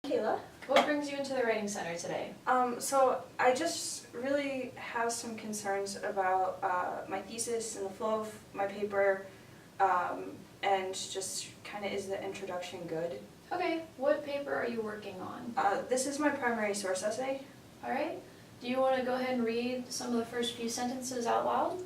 Kayla, what brings you into the Writing Center today? So I just really have some concerns about my thesis and the flow of my paper, and just kind of is the introduction good. Okay, what paper are you working on? This is my primary source essay. Alright, do you want to go ahead and read some of the first few sentences out loud?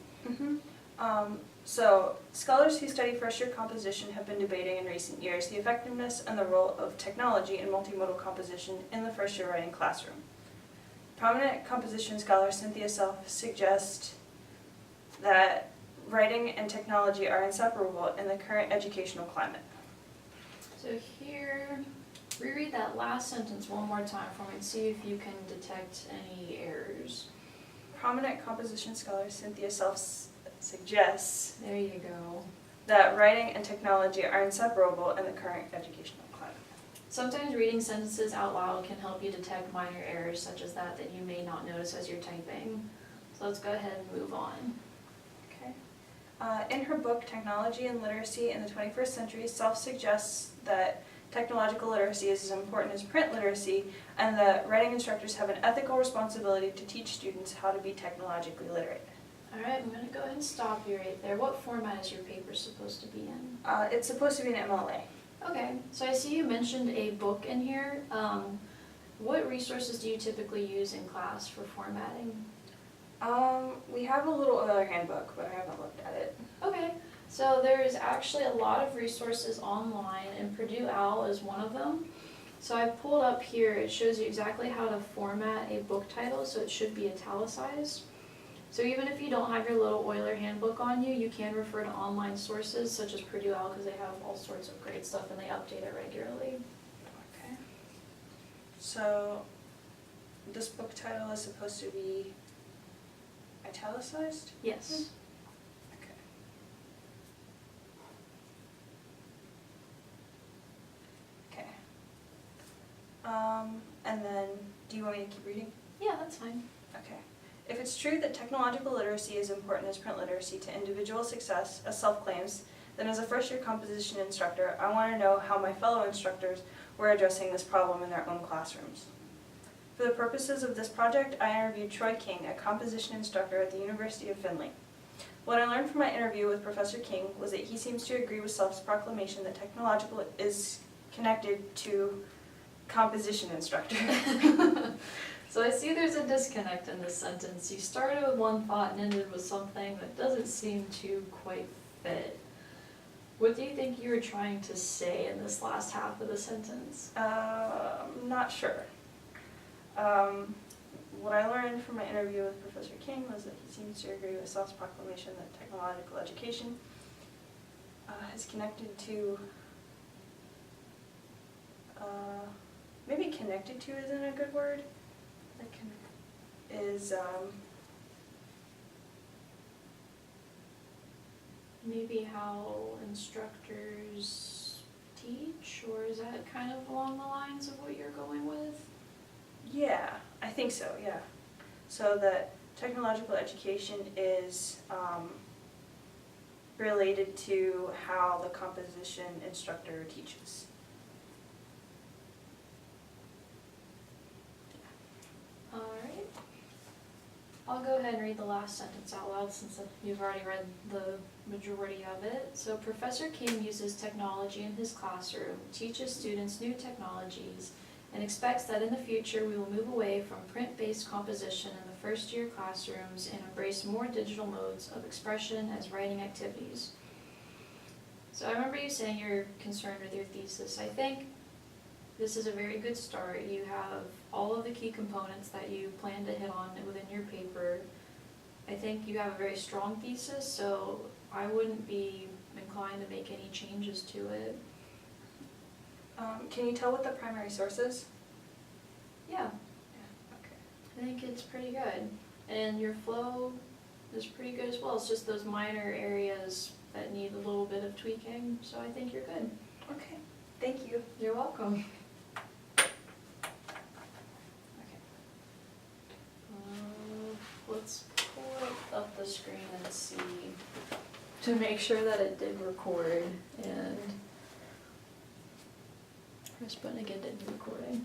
So, scholars who study first-year composition have been debating in recent years the effectiveness and the role of technology in multimodal composition in the first-year writing classroom. Prominent composition scholar Cynthia Self suggests that writing and technology are inseparable in the current educational climate. So here, reread that last sentence one more time for me and see if you can detect any errors. Prominent composition scholar Cynthia Self suggests There you go. that writing and technology are inseparable in the current educational climate. Sometimes reading sentences out loud can help you detect minor errors such as that you may not notice as you're typing. So let's go ahead and move on. Okay. In her book, Technology and Literacy in the 21st Century, Self suggests that technological literacy is as important as print literacy, and that writing instructors have an ethical responsibility to teach students how to be technologically literate. Alright, I'm going to go ahead and stop you right there. What format is your paper supposed to be in? It's supposed to be an MLA. Okay, so I see you mentioned a book in here. What resources do you typically use in class for formatting? We have a little other handbook, but I haven't looked at it. Okay, so there is actually a lot of resources online, and Purdue OWL is one of them. So I pulled up here, it shows you exactly how to format a book title, so it should be italicized. So even if you don't have your little Euler handbook on you, you can refer to online sources such as Purdue OWL because they have all sorts of great stuff and they update it regularly. Okay. So this book title is supposed to be italicized? Yes. Okay. Okay. And then, do you want me to keep reading? Yeah, that's fine. Okay. If it's true that technological literacy is important as print literacy to individual success, as Self claims, then as a first-year composition instructor, I want to know how my fellow instructors were addressing this problem in their own classrooms. For the purposes of this project, I interviewed Troy King, a composition instructor at the University of Findlay. What I learned from my interview with Professor King was that he seems to agree with Self's proclamation that technological is connected to composition instructor. So I see there's a disconnect in this sentence. You started with one thought and ended with something that doesn't seem to quite fit. What do you think you were trying to say in this last half of the sentence? I'm not sure. What I learned from my interview with Professor King was that he seems to agree with Self's proclamation that technological education is connected to, maybe connected to isn't a good word. Is Maybe how instructors teach, or is that kind of along the lines of what you're going with? yeah, I think so, yeah. So that technological education is related to how the composition instructor teaches. Alright. I'll go ahead and read the last sentence out loud since you've already read the majority of it. So Professor King uses technology in his classroom, teaches students new technologies, and expects that in the future we will move away from print-based composition in the first-year classrooms and embrace more digital modes of expression as writing activities. So I remember you saying you're concerned with your thesis. I think this is a very good start. You have all of the key components that you plan to hit on within your paper. I think you have a very strong thesis, so I wouldn't be inclined to make any changes to it. Can you tell what the primary source is? Yeah, Okay. I think it's pretty good. And your flow is pretty good as well. It's just those minor areas that need a little bit of tweaking, so I think you're good. Okay. Thank you. You're welcome. Okay. Let's pull up the screen and see to make sure that it did record, and press button again to end recording.